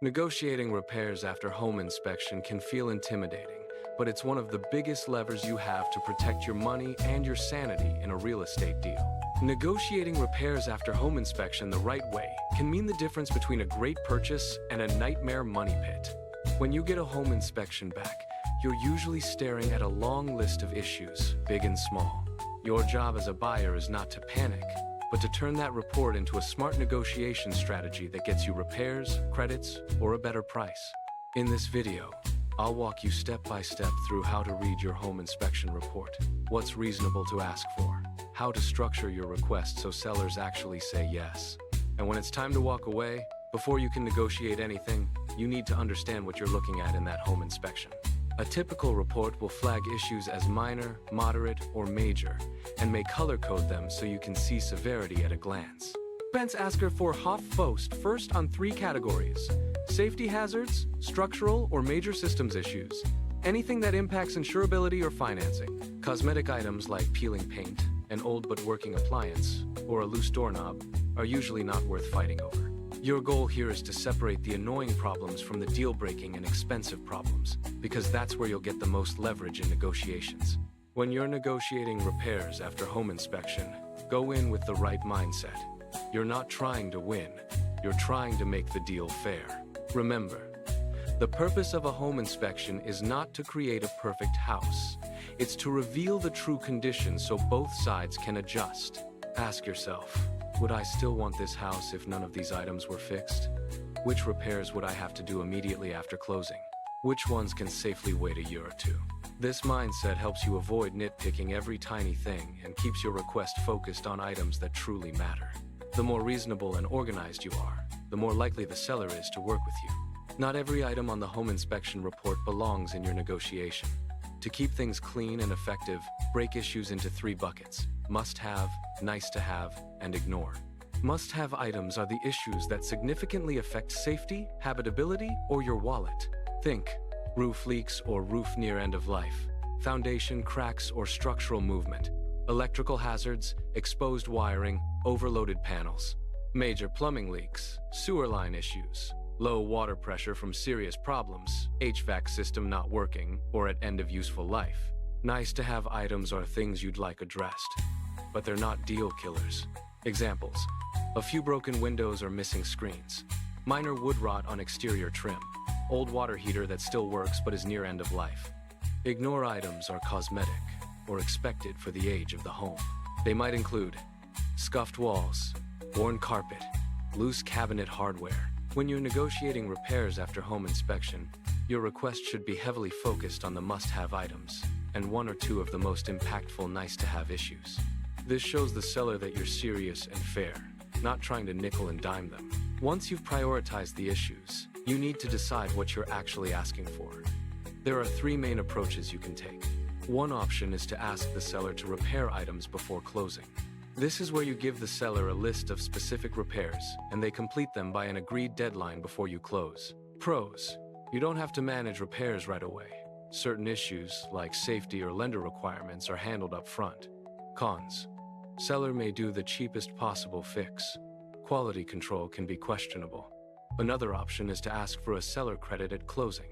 Negotiating repairs after home inspection can feel intimidating, but it's one of the biggest levers you have to protect your money and your sanity in a real estate deal. Negotiating repairs after home inspection the right way can mean the difference between a great purchase and a nightmare money pit. When you get a home inspection back, you're usually staring at a long list of issues, big and small. Your job as a buyer is not to panic, but to turn that report into a smart negotiation strategy that gets you repairs, credits, or a better price. In this video, I'll walk you step by step through how to read your home inspection report, what's reasonable to ask for, how to structure your request so sellers actually say yes. And when it's time to walk away, before you can negotiate anything, you need to understand what you're looking at in that home inspection. A typical report will flag issues as minor, moderate, or major, and may color code them so you can see severity at a glance. Bents Asker for Hof-Fost first on 3 categories: safety hazards, structural or major systems issues, anything that impacts insurability or financing. Cosmetic items like peeling paint, an old but working appliance, or a loose doorknob are usually not worth fighting over. Your goal here is to separate the annoying problems from the deal-breaking and expensive problems, because that's where you'll get the most leverage in negotiations. When you're negotiating repairs after home inspection, go in with the right mindset. You're not trying to win, you're trying to make the deal fair. Remember, the purpose of a home inspection is not to create a perfect house. It's to reveal the true conditions so both sides can adjust. Ask yourself, would I still want this house if none of these items were fixed? Which repairs would I have to do immediately after closing? Which ones can safely wait a year or two? This mindset helps you avoid nitpicking every tiny thing and keeps your request focused on items that truly matter. The more reasonable and organized you are, the more likely the seller is to work with you. Not every item on the home inspection report belongs in your negotiation. To keep things clean and effective, break issues into 3 buckets: must-have, nice-to-have, and ignore. Must-have items are the issues that significantly affect safety, habitability, or your wallet. Think roof leaks or roof near end of life, foundation cracks or structural movement, electrical hazards, exposed wiring, overloaded panels, major plumbing leaks, sewer line issues, low water pressure from serious problems, HVAC system not working, or at end of useful life. Nice-to-have items are things you'd like addressed, but they're not deal killers. Examples: a few broken windows or missing screens, minor wood rot on exterior trim, old water heater that still works but is near end of life. Ignore items are cosmetic or expected for the age of the home. They might include scuffed walls, worn carpet, loose cabinet hardware. When you're negotiating repairs after home inspection, your request should be heavily focused on the must-have items and 1 or 2 of the most impactful nice-to-have issues. This shows the seller that you're serious and fair, not trying to nickel and dime them. Once you've prioritized the issues, you need to decide what you're actually asking for. There are 3 main approaches you can take. One option is to ask the seller to repair items before closing. This is where you give the seller a list of specific repairs, and they complete them by an agreed deadline before you close. Pros: you don't have to manage repairs right away. Certain issues, like safety or lender requirements, are handled up front. Cons: seller may do the cheapest possible fix. Quality control can be questionable. Another option is to ask for a seller credit at closing.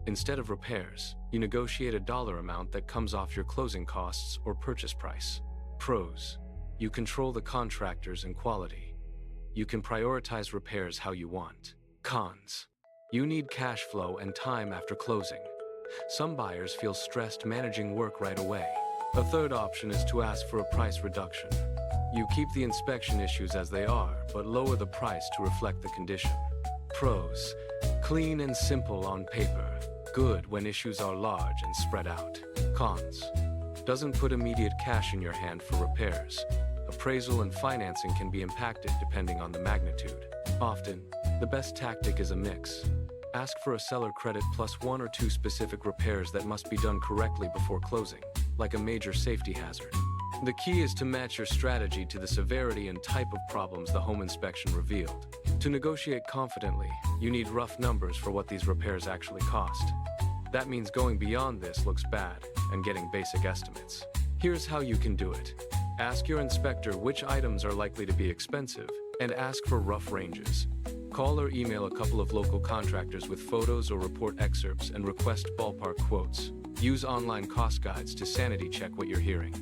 Instead of repairs, you negotiate a dollar amount that comes off your closing costs or purchase price. Pros: you control the contractors and quality. You can prioritize repairs how you want. Cons: you need cash flow and time after closing. Some buyers feel stressed managing work right away. A third option is to ask for a price reduction. You keep the inspection issues as they are, but lower the price to reflect the condition. Pros: clean and simple on paper. Good when issues are large and spread out. Cons: doesn't put immediate cash in your hand for repairs. Appraisal and financing can be impacted depending on the magnitude. Often, the best tactic is a mix. Ask for a seller credit plus 1 or 2 specific repairs that must be done correctly before closing, like a major safety hazard. The key is to match your strategy to the severity and type of problems the home inspection revealed. To negotiate confidently, you need rough numbers for what these repairs actually cost. That means going beyond this looks bad and getting basic estimates. Here's how you can do it. Ask your inspector which items are likely to be expensive, and ask for rough ranges. Call or email a couple of local contractors with photos or report excerpts and request ballpark quotes. Use online cost guides to sanity check what you're hearing.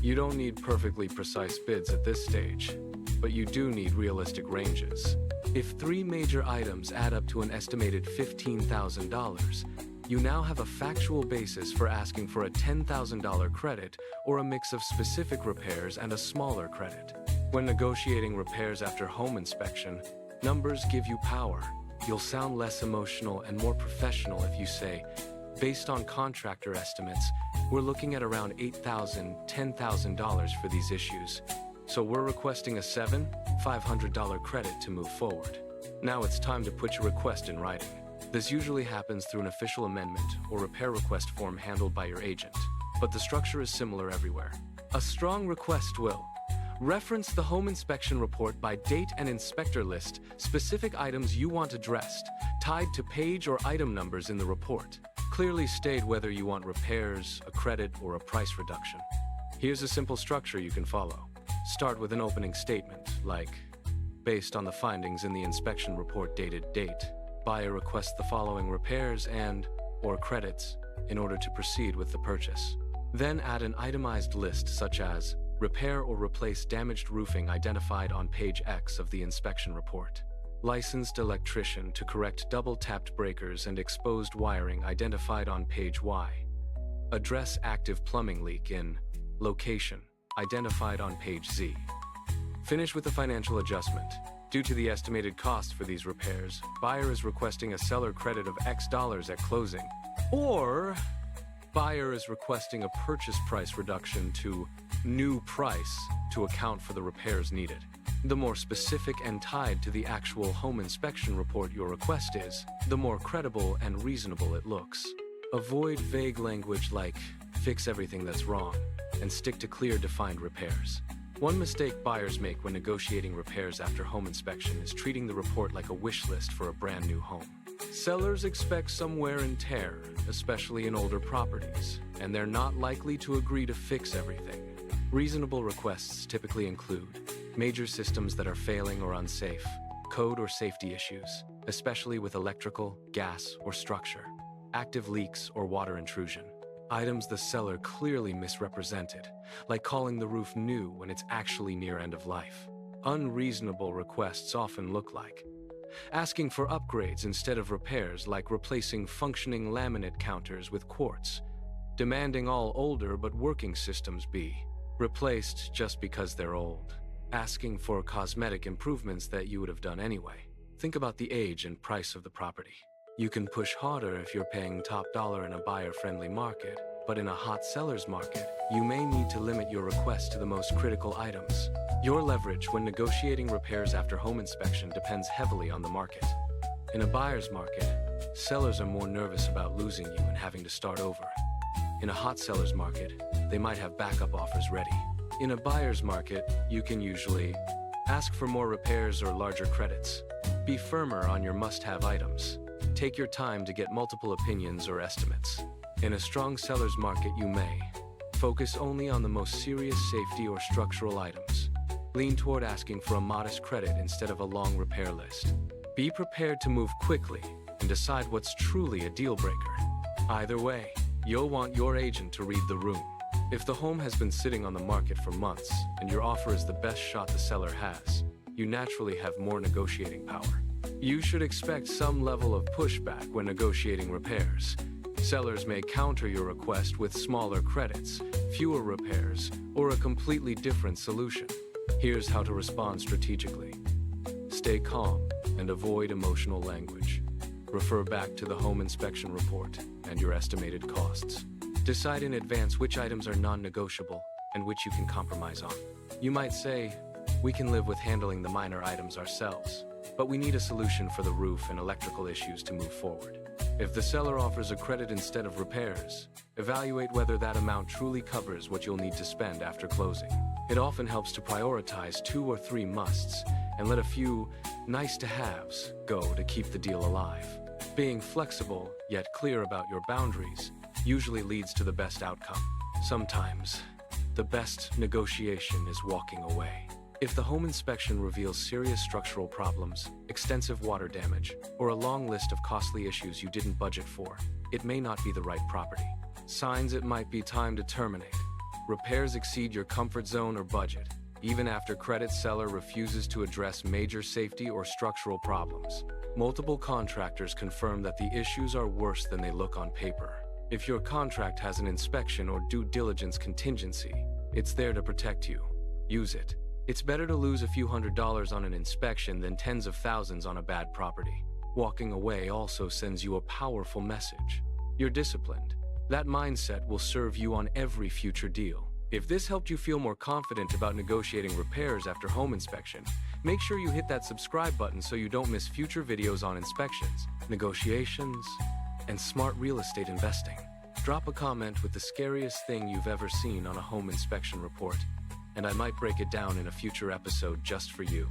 You don't need perfectly precise bids at this stage, but you do need realistic ranges. If 3 major items add up to an estimated $15,000, you now have a factual basis for asking for a $10,000 credit or a mix of specific repairs and a smaller credit. When negotiating repairs after home inspection, numbers give you power. You'll sound less emotional and more professional if you say, based on contractor estimates, we're looking at around $8,000, $10,000 for these issues. So we're requesting a $7,500 credit to move forward. Now it's time to put your request in writing. This usually happens through an official amendment or repair request form handled by your agent, but the structure is similar everywhere. A strong request will reference the home inspection report by date and inspector list specific items you want addressed, tied to page or item numbers in the report. Clearly state whether you want repairs, a credit, or a price reduction. Here's a simple structure you can follow. Start with an opening statement, like, based on the findings in the inspection report dated date, buyer requests the following repairs or credits in order to proceed with the purchase. Then add an itemized list such as, repair or replace damaged roofing identified on page X of the inspection report. Licensed electrician to correct double-tapped breakers and exposed wiring identified on page Y. Address active plumbing leak in location identified on page Z. Finish with a financial adjustment. Due to the estimated cost for these repairs, buyer is requesting a seller credit of X dollars at closing, or buyer is requesting a purchase price reduction to new price to account for the repairs needed. The more specific and tied to the actual home inspection report your request is, the more credible and reasonable it looks. Avoid vague language like, fix everything that's wrong, and stick to clear defined repairs. One mistake buyers make when negotiating repairs after home inspection is treating the report like a wish list for a brand new home. Sellers expect some wear and tear, especially in older properties, and they're not likely to agree to fix everything. Reasonable requests typically include major systems that are failing or unsafe, code or safety issues, especially with electrical, gas, or structure, active leaks or water intrusion, items the seller clearly misrepresented, like calling the roof new when it's actually near end of life. Unreasonable requests often look like asking for upgrades instead of repairs, like replacing functioning laminate counters with quartz, demanding all older but working systems be replaced just because they're old, asking for cosmetic improvements that you would have done anyway. Think about the age and price of the property. You can push harder if you're paying top dollar in a buyer-friendly market, but in a hot seller's market, you may need to limit your request to the most critical items. Your leverage when negotiating repairs after home inspection depends heavily on the market. In a buyer's market, sellers are more nervous about losing you and having to start over. In a hot seller's market, they might have backup offers ready. In a buyer's market, you can usually ask for more repairs or larger credits. Be firmer on your must-have items. Take your time to get multiple opinions or estimates. In a strong seller's market, you may focus only on the most serious safety or structural items. Lean toward asking for a modest credit instead of a long repair list. Be prepared to move quickly and decide what's truly a deal breaker. Either way, you'll want your agent to read the room. If the home has been sitting on the market for months and your offer is the best shot the seller has, you naturally have more negotiating power. You should expect some level of pushback when negotiating repairs. Sellers may counter your request with smaller credits, fewer repairs, or a completely different solution. Here's how to respond strategically. Stay calm and avoid emotional language. Refer back to the home inspection report and your estimated costs. Decide in advance which items are non-negotiable and which you can compromise on. You might say, we can live with handling the minor items ourselves, but we need a solution for the roof and electrical issues to move forward. If the seller offers a credit instead of repairs, evaluate whether that amount truly covers what you'll need to spend after closing. It often helps to prioritize 2 or 3 musts and let a few nice-to-haves go to keep the deal alive. Being flexible, yet clear about your boundaries, usually leads to the best outcome. Sometimes, the best negotiation is walking away. If the home inspection reveals serious structural problems, extensive water damage, or a long list of costly issues you didn't budget for, it may not be the right property. Signs it might be time to terminate. Repairs exceed your comfort zone or budget, even after credit seller refuses to address major safety or structural problems. Multiple contractors confirm that the issues are worse than they look on paper. If your contract has an inspection or due diligence contingency, it's there to protect you. Use it. It's better to lose a few $100s on an inspection than tens of thousands on a bad property. Walking away also sends you a powerful message. You're disciplined. That mindset will serve you on every future deal. If this helped you feel more confident about negotiating repairs after home inspection, make sure you hit that subscribe button so you don't miss future videos on inspections, negotiations, and smart real estate investing. Drop a comment with the scariest thing you've ever seen on a home inspection report, and I might break it down in a future episode just for you.